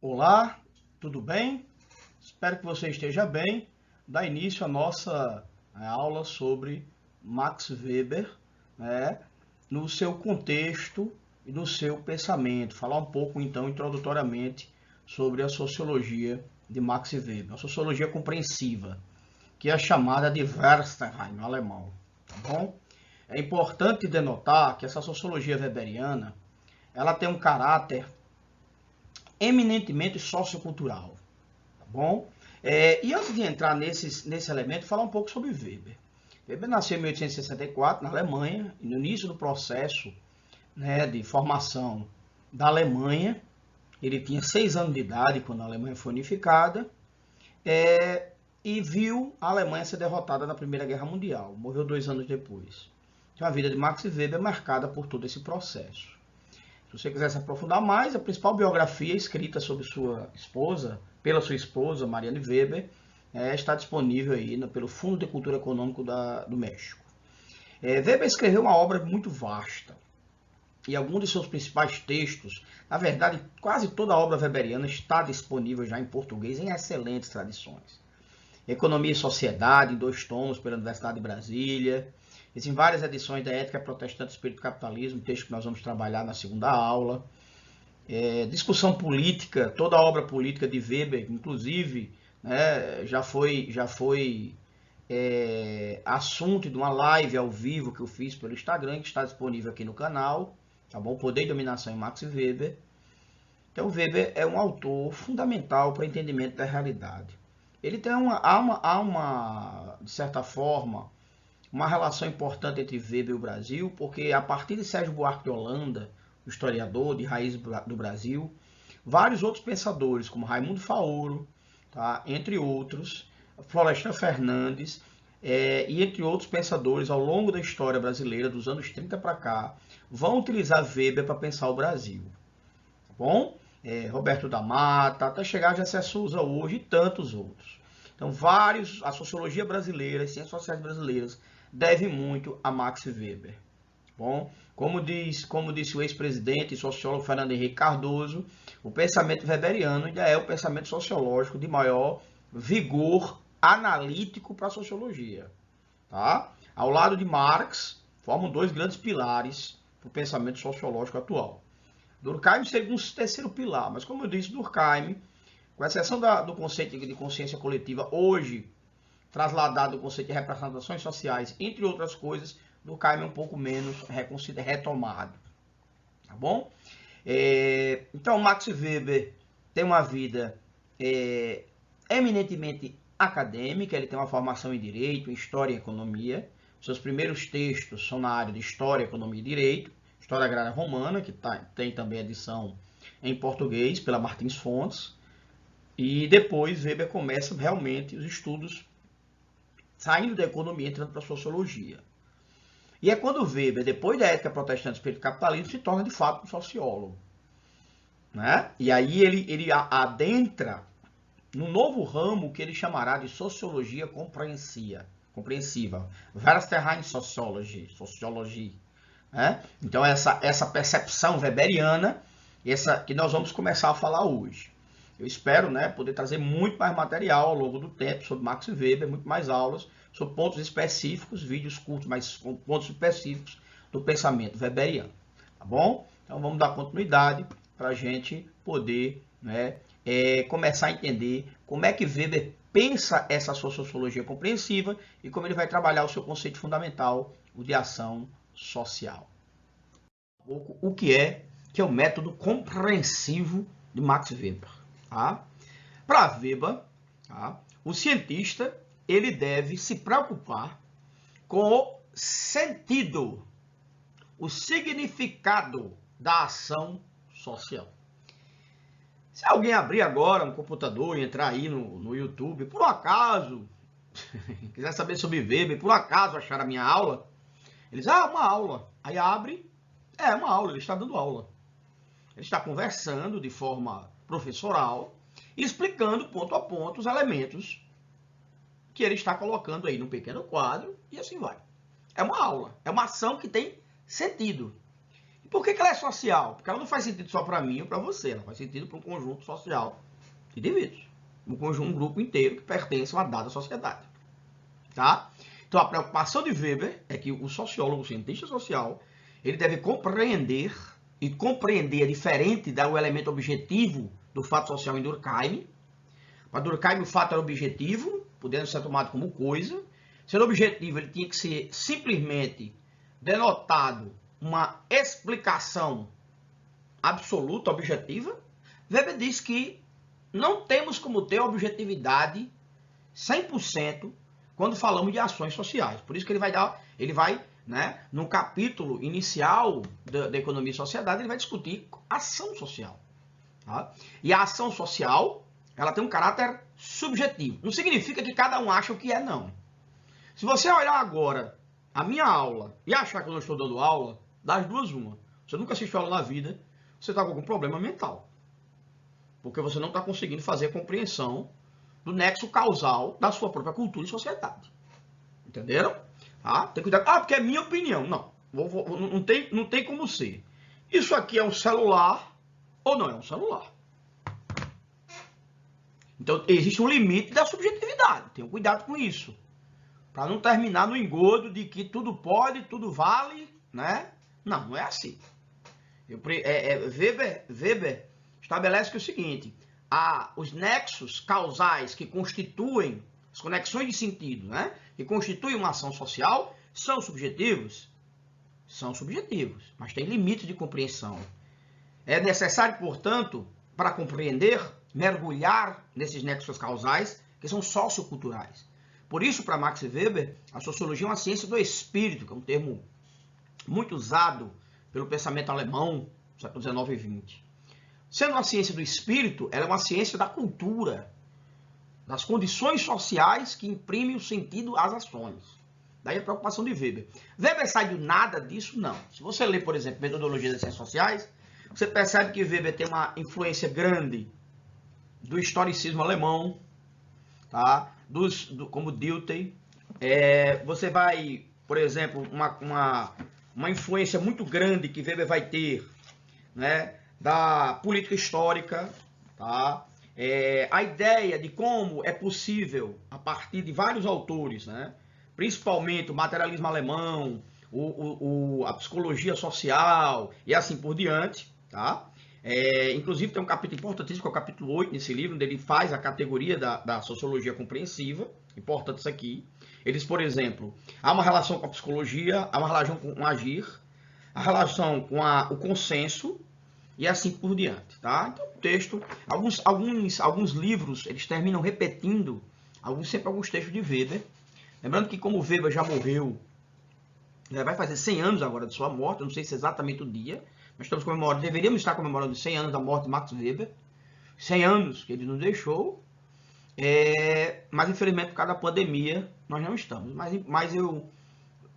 Olá, tudo bem? Espero que você esteja bem. Dá início à nossa aula sobre Max Weber, né, no seu contexto e no seu pensamento. Falar um pouco, então, introdutoriamente sobre a sociologia de Max Weber, a sociologia compreensiva, que é chamada de Westerheim, no alemão. Tá bom? É importante denotar que essa sociologia weberiana ela tem um caráter eminentemente sociocultural, tá bom? E antes de entrar nesse elemento, falar um pouco sobre Weber. Weber nasceu em 1864 na Alemanha, e no início do processo, né, de formação da Alemanha. Ele tinha 6 anos de idade quando a Alemanha foi unificada, e viu a Alemanha ser derrotada na Primeira Guerra Mundial. Morreu 2 anos depois. Então a vida de Max Weber é marcada por todo esse processo. Se você quiser se aprofundar mais, a principal biografia escrita sobre sua esposa, pela sua esposa, Marianne Weber, está disponível aí pelo Fundo de Cultura Econômico do México. Weber escreveu uma obra muito vasta, e alguns de seus principais textos, na verdade, quase toda a obra weberiana está disponível já em português em excelentes tradições. Economia e Sociedade, em 2 tomos, pela Universidade de Brasília. Existem várias edições da Ética Protestante do Espírito do Capitalismo, texto que nós vamos trabalhar na segunda aula. Discussão política, toda a obra política de Weber, inclusive, né, já foi assunto de uma live ao vivo que eu fiz pelo Instagram, que está disponível aqui no canal, tá bom? Poder e Dominação em Max Weber. Então, Weber é um autor fundamental para o entendimento da realidade. Ele tem de certa forma, uma relação importante entre Weber e o Brasil, porque a partir de Sérgio Buarque de Holanda, o historiador de raiz do Brasil, vários outros pensadores, como Raimundo Faoro, tá, entre outros, Florestan Fernandes, e entre outros pensadores ao longo da história brasileira, dos anos 30 para cá, vão utilizar Weber para pensar o Brasil. Tá bom? Roberto da Mata, até chegar a José Souza hoje e tantos outros. Então, a sociologia brasileira, as ciências sociais brasileiras, deve muito a Max Weber. Bom, como disse o ex-presidente e sociólogo Fernando Henrique Cardoso, o pensamento weberiano ainda é o pensamento sociológico de maior vigor analítico para a sociologia. Tá? Ao lado de Marx, formam 2 grandes pilares para o pensamento sociológico atual. Durkheim seria um terceiro pilar, mas como eu disse, Durkheim, com exceção do conceito de consciência coletiva, hoje trasladado do conceito de representações sociais, entre outras coisas, Durkheim é um pouco menos retomado. Tá bom? Então, Max Weber tem uma vida eminentemente acadêmica, ele tem uma formação em Direito, em História e Economia. Seus primeiros textos são na área de História, Economia e Direito, História Agrária Romana, que tem também edição em português pela Martins Fontes. E depois Weber começa realmente os estudos saindo da economia, entrando para a sociologia. E é quando Weber, depois da Ética Protestante do Espírito do Capitalismo, se torna de fato um sociólogo. Né? E aí ele adentra num novo ramo que ele chamará de sociologia compreensiva. Westerheim Sociology. Né? Então, essa percepção weberiana, essa que nós vamos começar a falar hoje. Eu espero, né, poder trazer muito mais material ao longo do tempo sobre Max Weber, muito mais aulas sobre pontos específicos, vídeos curtos, mas com pontos específicos do pensamento weberiano. Tá bom? Então vamos dar continuidade para a gente poder, né, começar a entender como é que Weber pensa essa sua sociologia compreensiva e como ele vai trabalhar o seu conceito fundamental, o de ação social. O que é o método compreensivo de Max Weber. Tá? Para Weber, tá, o cientista ele deve se preocupar com o sentido, o significado da ação social. Se alguém abrir agora um computador e entrar aí no YouTube, por acaso, quiser saber sobre Weber, por acaso achar a minha aula, eles, uma aula. Aí abre, uma aula, ele está dando aula. Ele está conversando de forma professoral, explicando ponto a ponto os elementos que ele está colocando aí no pequeno quadro, e assim vai. É uma aula, é uma ação que tem sentido. Por que ela é social? Porque ela não faz sentido só para mim ou para você, ela faz sentido para um conjunto social de indivíduos. Um grupo inteiro que pertence a uma dada sociedade. Tá? Então a preocupação de Weber é que o sociólogo, o cientista social, ele deve compreender, e compreender é diferente do elemento objetivo do fato social em Durkheim. Para Durkheim o fato era objetivo, podendo ser tomado como coisa. Sendo objetivo, ele tinha que ser simplesmente denotado uma explicação absoluta, objetiva. Weber diz que não temos como ter objetividade 100% quando falamos de ações sociais. Por isso que ele vai, né, no capítulo inicial da economia e sociedade, ele vai discutir ação social. Tá? E a ação social, ela tem um caráter subjetivo. Não significa que cada um acha o que é, não. Se você olhar agora a minha aula e achar que eu não estou dando aula, das duas uma. Você nunca assistiu aula na vida, você está com algum problema mental. Porque você não está conseguindo fazer a compreensão do nexo causal da sua própria cultura e sociedade. Entenderam? Tá? Tem cuidado. Ah, porque é minha opinião. Não. Não tem como ser. Isso aqui é um celular ou não é um celular. Então, existe um limite da subjetividade. Tenham cuidado com isso. Para não terminar no engodo de que tudo pode, tudo vale, né? Não, não é assim. Weber estabelece que é o seguinte: os nexos causais que constituem, as conexões de sentido, né? Que constituem uma ação social, são subjetivos? São subjetivos, mas tem limites de compreensão. É necessário, portanto, para compreender, mergulhar nesses nexos causais que são socioculturais. Por isso, para Max Weber, a sociologia é uma ciência do espírito, que é um termo muito usado pelo pensamento alemão do século XIX e XX. Sendo uma ciência do espírito, ela é uma ciência da cultura, das condições sociais que imprimem o sentido às ações. Daí a preocupação de Weber. Weber sai do nada disso? Não. Se você ler, por exemplo, Metodologia das Ciências Sociais, você percebe que Weber tem uma influência grande do historicismo alemão, tá? Como Dilthey. Você vai, por exemplo, uma influência muito grande que Weber vai ter, né, da política histórica, tá? A ideia de como é possível, a partir de vários autores, né, principalmente o materialismo alemão, a psicologia social e assim por diante, tá? Inclusive tem um capítulo importantíssimo, que é o capítulo 8 nesse livro, onde ele faz a categoria da sociologia compreensiva. Importante isso aqui. Ele diz, por exemplo, há uma relação com a psicologia, há uma relação com o agir, a relação com o consenso e assim por diante, tá? Então, o texto, alguns livros, eles terminam repetindo sempre alguns textos de Weber. Lembrando que como Weber já morreu, já vai fazer 100 anos agora de sua morte, eu não sei se é exatamente o dia, nós estamos comemorando, deveríamos estar comemorando 100 anos da morte de Max Weber, 100 anos que ele nos deixou, mas infelizmente por causa da pandemia nós não estamos. Mas eu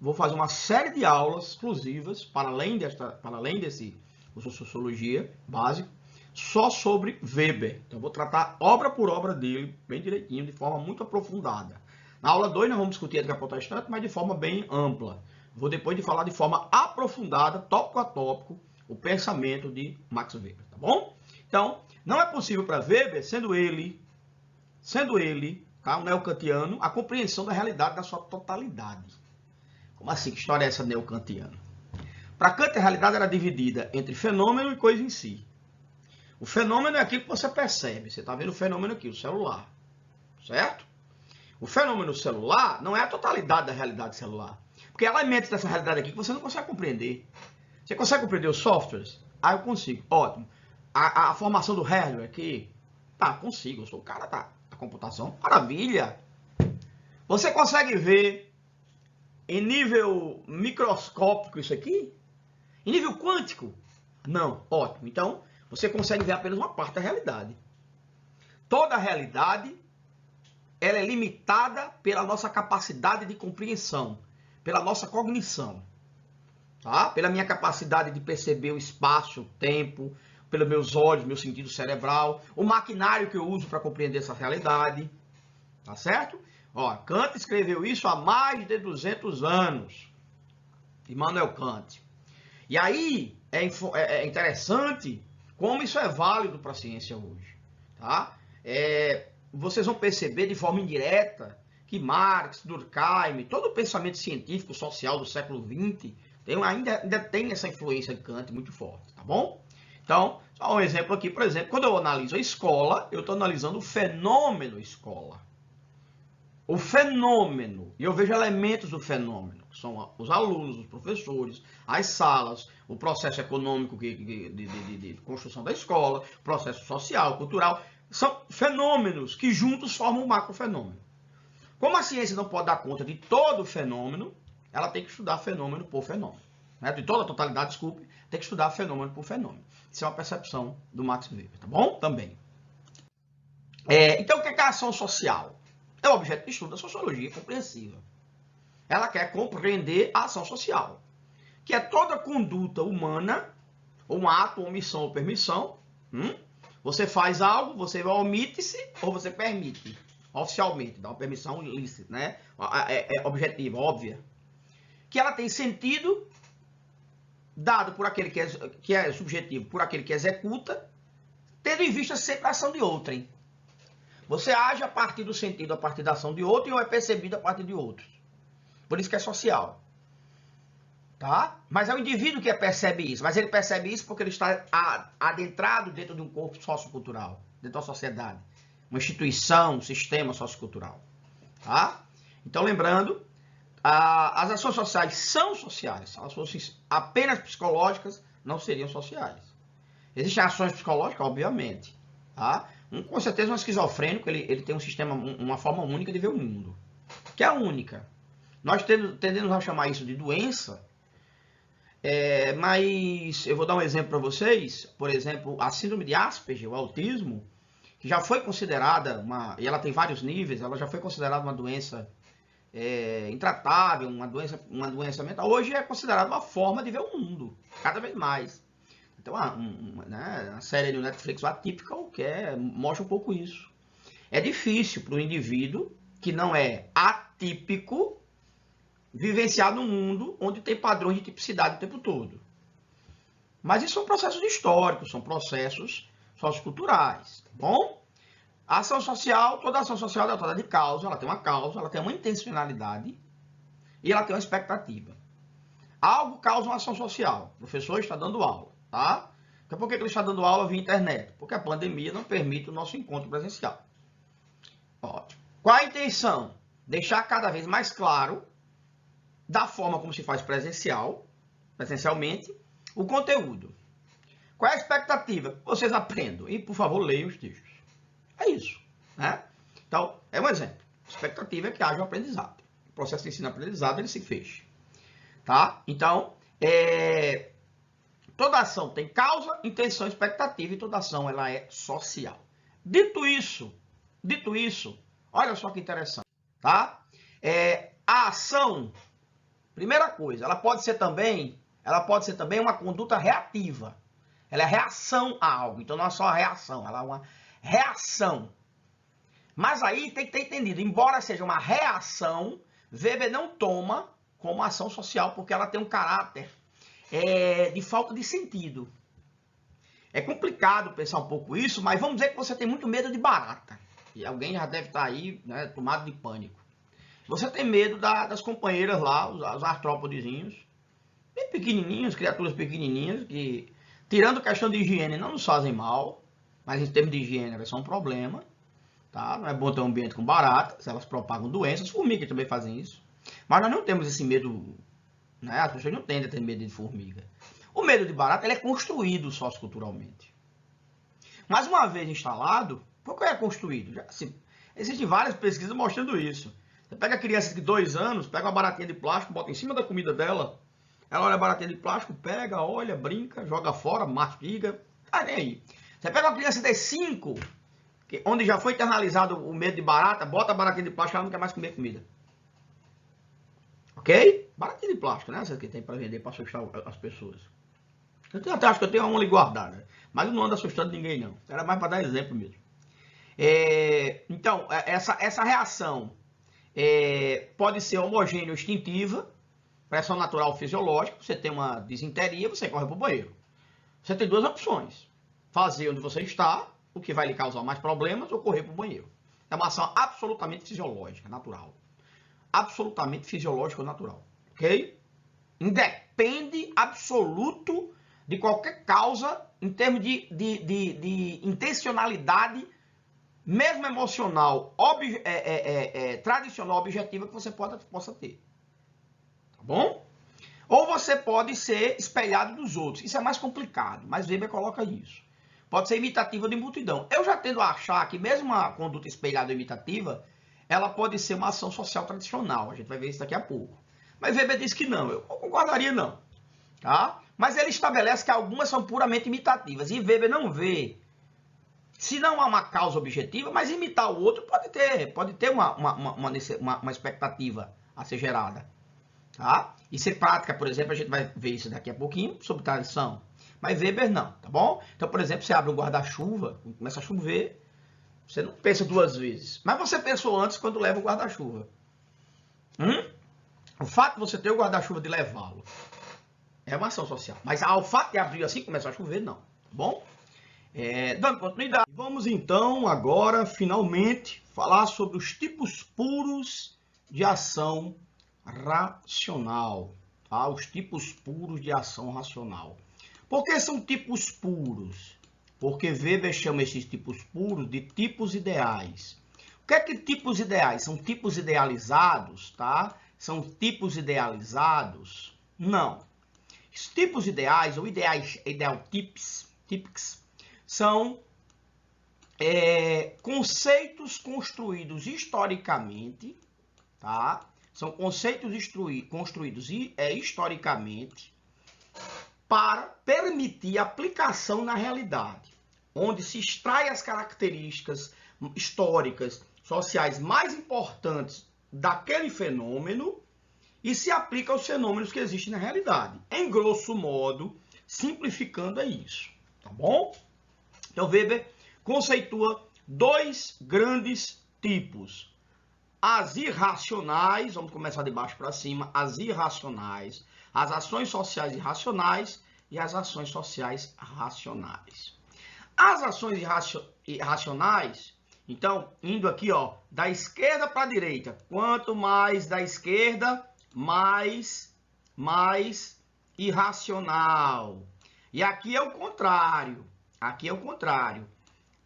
vou fazer uma série de aulas exclusivas, para além desse curso de Sociologia básico, só sobre Weber. Então eu vou tratar obra por obra dele, bem direitinho, de forma muito aprofundada. Na aula 2 nós vamos discutir a ética protestante, mas de forma bem ampla. Vou depois de falar de forma aprofundada, tópico a tópico, o pensamento de Max Weber, tá bom? Então, não é possível para Weber, sendo ele, tá, um neocantiano, a compreensão da realidade da sua totalidade. Como assim? Que história é essa neocantiana? Para Kant, a realidade era dividida entre fenômeno e coisa em si. O fenômeno é aquilo que você percebe. Você está vendo o fenômeno aqui, o celular. Certo? O fenômeno celular não é a totalidade da realidade celular. Porque há elementos dessa realidade aqui que você não consegue compreender. Você consegue compreender os softwares? Ah, eu consigo. Ótimo. A formação do hardware aqui? Tá, consigo. Eu sou o cara da computação. Maravilha. Você consegue ver em nível microscópico isso aqui? Em nível quântico? Não. Ótimo. Então, você consegue ver apenas uma parte da realidade. Toda a realidade, ela é limitada pela nossa capacidade de compreensão, pela nossa cognição. Tá? Pela minha capacidade de perceber o espaço, o tempo, pelos meus olhos, meu sentido cerebral, o maquinário que eu uso para compreender essa realidade. Tá certo? Ó, Kant escreveu isso há mais de 200 anos. Immanuel Kant. E aí, é interessante como isso é válido para a ciência hoje. Tá? Vocês vão perceber de forma indireta que Marx, Durkheim, todo o pensamento científico social do século XX ainda tem essa influência de Kant muito forte, tá bom? Então, só um exemplo aqui, por exemplo, quando eu analiso a escola, eu estou analisando o fenômeno escola. O fenômeno, e eu vejo elementos do fenômeno, que são os alunos, os professores, as salas, o processo econômico de construção da escola, o processo social, cultural, são fenômenos que juntos formam um macrofenômeno. Como a ciência não pode dar conta de todo o fenômeno, ela tem que estudar fenômeno por fenômeno. Né? De toda a totalidade, desculpe, tem que estudar fenômeno por fenômeno. Isso é uma percepção do Max Weber, tá bom? Também. Então, o que é a ação social? É o objeto de estudo da sociologia compreensiva. Ela quer compreender a ação social, que é toda conduta humana, ou um ato, ou omissão ou permissão. Você faz algo, você omite-se ou você permite, oficialmente, dá uma permissão ilícita, né? Objetiva, óbvia. Que ela tem sentido dado por aquele que é subjetivo, por aquele que executa, tendo em vista sempre a ação de outrem. Você age a partir do sentido, a partir da ação de outro, ou é percebido a partir de outros. Por isso que é social. Tá? Mas é o indivíduo que percebe isso. Mas ele percebe isso porque ele está adentrado dentro de um corpo sociocultural, dentro da sociedade. Uma instituição, um sistema sociocultural. Tá? Então, lembrando, as ações sociais são sociais. Se elas fossem apenas psicológicas, não seriam sociais. Existem ações psicológicas, obviamente. Tá? Com certeza, um esquizofrênico ele tem um sistema, uma forma única de ver o mundo, que é a única. Nós tendemos a chamar isso de doença, mas eu vou dar um exemplo para vocês. Por exemplo, a síndrome de Asperger, o autismo, que já foi considerada, e ela tem vários níveis, ela já foi considerada uma doença intratável, uma doença mental. Hoje é considerada uma forma de ver o mundo, cada vez mais. Então, a série do Netflix, o Atypical, mostra um pouco isso. É difícil para o indivíduo que não é atípico vivenciar num mundo onde tem padrões de tipicidade o tempo todo. Mas isso são processos históricos, são processos socioculturais, tá bom? A ação social, toda ação social é dotada de causa, ela tem uma intencionalidade e ela tem uma expectativa. Algo causa uma ação social. O professor está dando aula. Tá? Então, por que ele está dando aula via internet? Porque a pandemia não permite o nosso encontro presencial. Ótimo. Qual a intenção? Deixar cada vez mais claro, da forma como se faz presencialmente, o conteúdo. Qual é a expectativa? Vocês aprendam e, por favor, leiam os textos. É isso. Né? Então, é um exemplo. A expectativa é que haja um aprendizado. O processo de ensino-aprendizado ele se feche. Tá? Então, toda ação tem causa, intenção, expectativa e toda ação ela é social. Dito isso, olha só que interessante, tá? A ação, primeira coisa, ela pode ser também uma conduta reativa. Ela é reação a algo, então não é só a reação, ela é uma reação. Mas aí tem que ter entendido, embora seja uma reação, Weber não toma como ação social porque ela tem um caráter de falta de sentido. É complicado pensar um pouco isso, mas vamos dizer que você tem muito medo de barata. E alguém já deve estar aí, né, tomado de pânico. Você tem medo das companheiras lá, os artrópodezinhos, bem pequenininhos, criaturas pequenininhas, que, tirando questão de higiene, não nos fazem mal, mas em termos de higiene elas são um problema. Tá? Não é bom ter um ambiente com baratas, elas propagam doenças, formigas também fazem isso. Mas nós não temos esse medo. Né? As pessoas não tendem a ter medo de formiga. O medo de barata ele é construído socioculturalmente. Mas uma vez instalado, por que é construído? Existem várias pesquisas mostrando isso. Você pega a criança de 2 anos, pega uma baratinha de plástico, bota em cima da comida dela, ela olha a baratinha de plástico, pega, olha, brinca, joga fora, mastiga, tá nem aí. Você pega uma criança de 5, onde já foi internalizado o medo de barata, bota a baratinha de plástico, ela não quer mais comer comida. Ok? Baratinha de plástico, né? Essa que tem para vender, para assustar as pessoas. Eu até acho que eu tenho uma ali guardada. Mas eu não ando assustando ninguém, não. Era mais para dar exemplo mesmo. Então, essa reação pode ser homogênea ou instintiva, pressão natural fisiológica. Você tem uma disenteria, você corre para o banheiro. Você tem duas opções. Fazer onde você está, o que vai lhe causar mais problemas, ou correr para o banheiro. É uma ação absolutamente fisiológica, natural. Absolutamente fisiológica, natural. Ok? Independe absoluto de qualquer causa em termos de intencionalidade, mesmo emocional, tradicional, objetiva, que você possa ter. Tá bom? Ou você pode ser espelhado dos outros. Isso é mais complicado, mas Weber coloca isso. Pode ser imitativa de multidão. Eu já tendo a achar que mesmo uma conduta espelhada ou imitativa, ela pode ser uma ação social tradicional. A gente vai ver isso daqui a pouco. Mas Weber diz que não. Eu não concordaria, não. Tá? Mas ele estabelece que algumas são puramente imitativas. E Weber não vê, se não há uma causa objetiva, mas imitar o outro pode ter uma expectativa a ser gerada. Tá? E ser prática, por exemplo, a gente vai ver isso daqui a pouquinho, sobre tradição. Mas Weber não, tá bom? Então, por exemplo, você abre um guarda-chuva, começa a chover, você não pensa duas vezes. Mas você pensou antes quando leva o guarda-chuva. O fato de você ter o guarda-chuva, de levá-lo, é uma ação social. Mas ao fato de abrir assim, começar a chover, não. Tá bom? Dando continuidade. Vamos então, agora, finalmente, falar sobre os tipos puros de ação racional. Tá? Os tipos puros de ação racional. Por que são tipos puros? Porque Weber chama esses tipos puros de tipos ideais. O que é que tipos ideais? São tipos idealizados, tá? São tipos idealizados? Não. Os tipos ideais, ou ideal-typics, são conceitos construídos historicamente, tá? São conceitos construídos historicamente para permitir aplicação na realidade, onde se extrai as características históricas, sociais mais importantes daquele fenômeno e se aplica aos fenômenos que existem na realidade. Em grosso modo, simplificando, é isso. Tá bom? Então, Weber conceitua dois grandes tipos. As irracionais, vamos começar de baixo para cima, as irracionais, as ações sociais irracionais e as ações sociais racionais. As ações irracionais, então, indo aqui, ó, da esquerda para a direita, quanto mais da esquerda, mais irracional. E aqui é o contrário. Aqui é o contrário,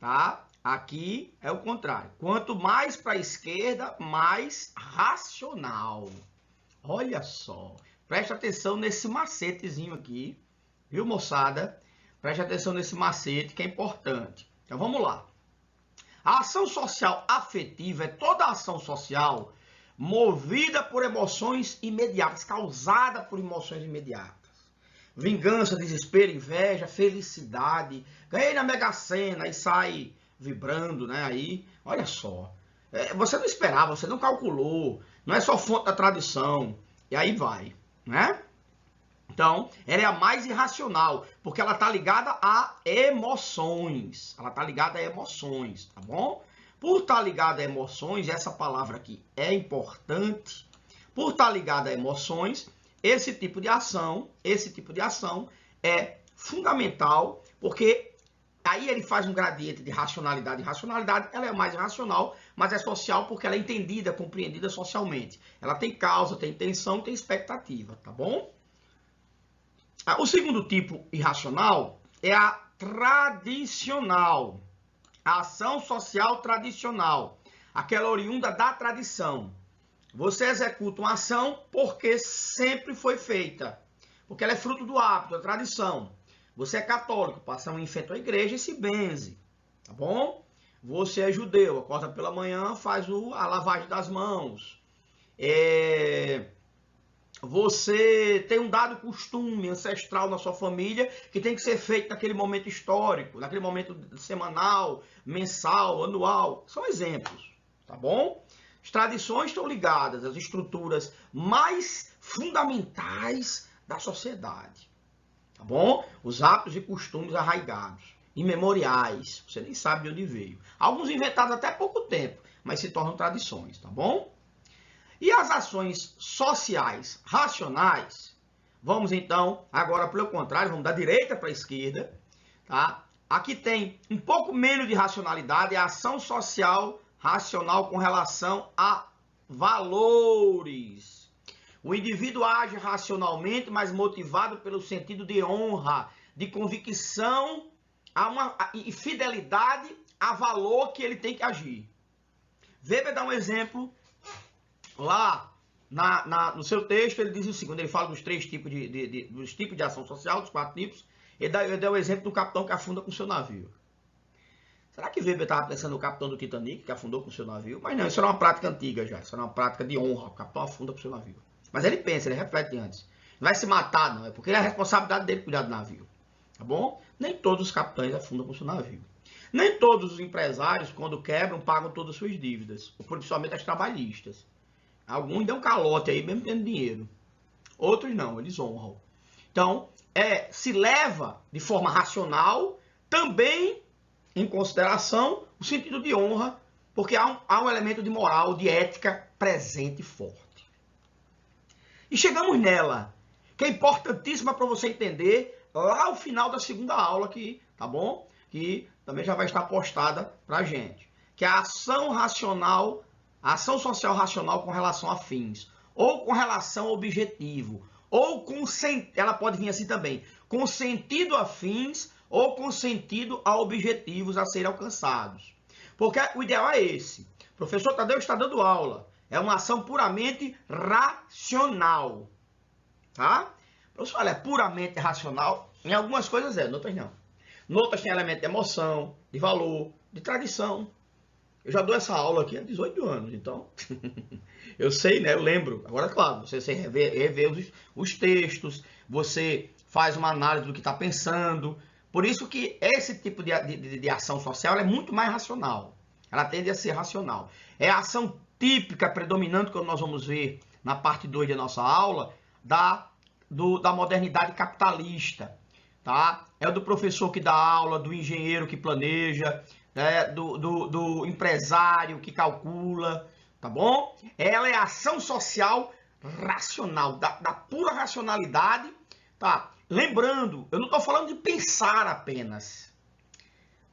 tá? Aqui é o contrário. Quanto mais para a esquerda, mais racional. Olha só. Preste atenção nesse macetezinho aqui, viu, moçada? Preste atenção nesse macete que é importante. Então, vamos lá. A ação social afetiva é toda ação social movida por emoções imediatas, causada por emoções imediatas. Vingança, desespero, inveja, felicidade. Ganhei na Mega Sena e sai vibrando, né? Aí, olha só. Você não esperava, você não calculou. Não é só fonte da tradição. E aí vai, né? Então, ela é a mais irracional, porque ela está ligada a emoções. Ela está ligada a emoções, tá bom? Por estar ligada a emoções, essa palavra aqui é importante. Por estar ligada a emoções, esse tipo de ação é fundamental, porque aí ele faz um gradiente de racionalidade e racionalidade. Ela é mais racional, mas é social porque ela é entendida, compreendida socialmente. Ela tem causa, tem intenção, tem expectativa, tá bom? O segundo tipo irracional é a tradicional. A ação social tradicional, aquela oriunda da tradição. Você executa uma ação porque sempre foi feita, porque ela é fruto do hábito, da tradição. Você é católico, passa um enfeite à igreja e se benze, tá bom? Você é judeu, acorda pela manhã, faz a lavagem das mãos. Você tem um dado costume ancestral na sua família que tem que ser feito naquele momento histórico, naquele momento semanal, mensal, anual. São exemplos, tá bom? As tradições estão ligadas às estruturas mais fundamentais da sociedade, tá bom? Os hábitos e costumes arraigados, imemoriais, você nem sabe de onde veio. Alguns inventados até há pouco tempo, mas se tornam tradições, tá bom? E as ações sociais racionais, Vamos então, agora pelo contrário, vamos da direita para a esquerda, tá? Aqui tem um pouco menos de racionalidade, é a ação social racional com relação a valores. O indivíduo age racionalmente, mas motivado pelo sentido de honra, de convicção e fidelidade a valor que ele tem que agir. Weber dá um exemplo lá no seu texto, ele diz o seguinte, ele fala dos três tipos dos tipos de ação social, dos 4 tipos, ele dá o exemplo do capitão que afunda com seu navio. Será que Weber estava pensando no capitão do Titanic, que afundou com seu navio? Mas não, isso era uma prática antiga já, isso era uma prática de honra, o capitão afunda com seu navio. Mas ele pensa, ele reflete antes. Não vai se matar, não, é porque é a responsabilidade dele cuidar do navio. Tá bom? Nem todos os capitães afundam com seu navio. Nem todos os empresários, quando quebram, pagam todas as suas dívidas, principalmente as trabalhistas. Alguns dão calote aí, mesmo tendo dinheiro. Outros não, eles honram. Então, se leva de forma racional, também em consideração o sentido de honra, porque há um elemento de moral, de ética presente e forte. E chegamos nela, que é importantíssima para você entender lá ao final da segunda aula aqui, tá bom? Que também já vai estar postada para a gente. Que é a ação racional, a ação social racional com relação a fins, ou com relação ao objetivo, ou com ela pode vir assim também, com sentido a fins ou com sentido a objetivos a serem alcançados. Porque o ideal é esse. O professor Tadeu está dando aula. É uma ação puramente racional. Tá? O professor fala, é puramente racional. Em algumas coisas em outras não. Em outras tem elemento de emoção, de valor, de tradição. Eu já dou essa aula aqui há 18 anos, então eu sei, né? Eu lembro. Agora, claro, você rever os textos, você faz uma análise do que está pensando. Por isso que esse tipo de ação social é muito mais racional. Ela tende a ser racional. É a ação típica, predominante, como nós vamos ver na parte 2 da nossa aula, da modernidade capitalista. Tá? É o do professor que dá aula, do engenheiro que planeja, né? do empresário que calcula, tá bom? Ela é a ação social racional, da pura racionalidade, tá? Lembrando, eu não estou falando de pensar apenas.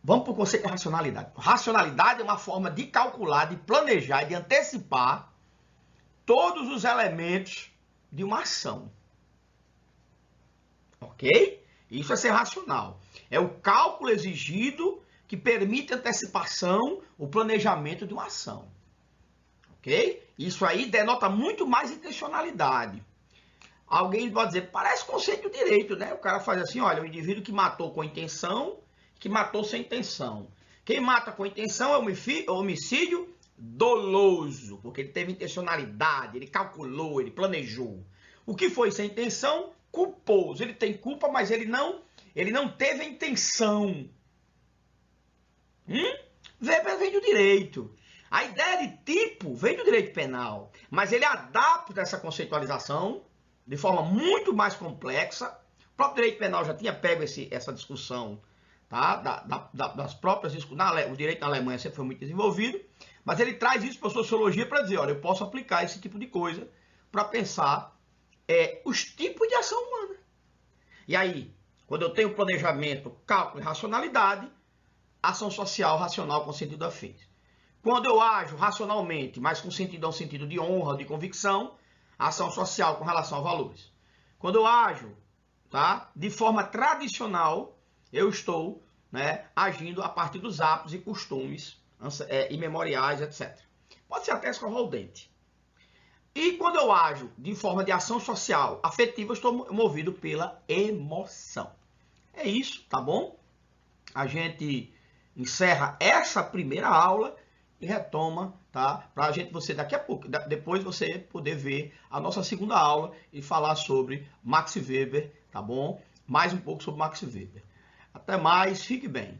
Vamos para o conceito de racionalidade. Racionalidade é uma forma de calcular, de planejar, de antecipar todos os elementos de uma ação. Ok? Isso é ser racional. É o cálculo exigido que permite a antecipação, o planejamento de uma ação. Ok? Isso aí denota muito mais intencionalidade. Alguém pode dizer, parece conceito de direito, né? O cara faz assim, olha, o indivíduo que matou com intenção, que matou sem intenção. Quem mata com intenção é homicídio doloso, porque ele teve intencionalidade, ele calculou, ele planejou. O que foi sem intenção, culposo. Ele tem culpa, mas ele não teve a intenção. Weber vem do direito. A ideia de tipo vem do direito penal, mas ele adapta essa conceitualização de forma muito mais complexa. O próprio direito penal já tinha pego essa discussão, tá? Das próprias discussões. O direito na Alemanha sempre foi muito desenvolvido, mas ele traz isso para a sociologia para dizer, olha, eu posso aplicar esse tipo de coisa para pensar os tipos de ação humana. E aí, quando eu tenho planejamento, cálculo e racionalidade, ação social racional com sentido afins. Quando eu ajo racionalmente, mas com sentido ao sentido de honra, de convicção, ação social com relação a valores. Quando eu ajo, tá, de forma tradicional, eu estou, né, agindo a partir dos hábitos e costumes imemoriais, etc. Pode ser até escovar o dente. E quando eu ajo de forma de ação social afetiva, eu estou movido pela emoção. É isso, tá bom? A gente encerra essa primeira aula e retoma, tá? Para você daqui a pouco, depois você poder ver a nossa segunda aula e falar sobre Max Weber, tá bom? Mais um pouco sobre Max Weber. Até mais, fique bem.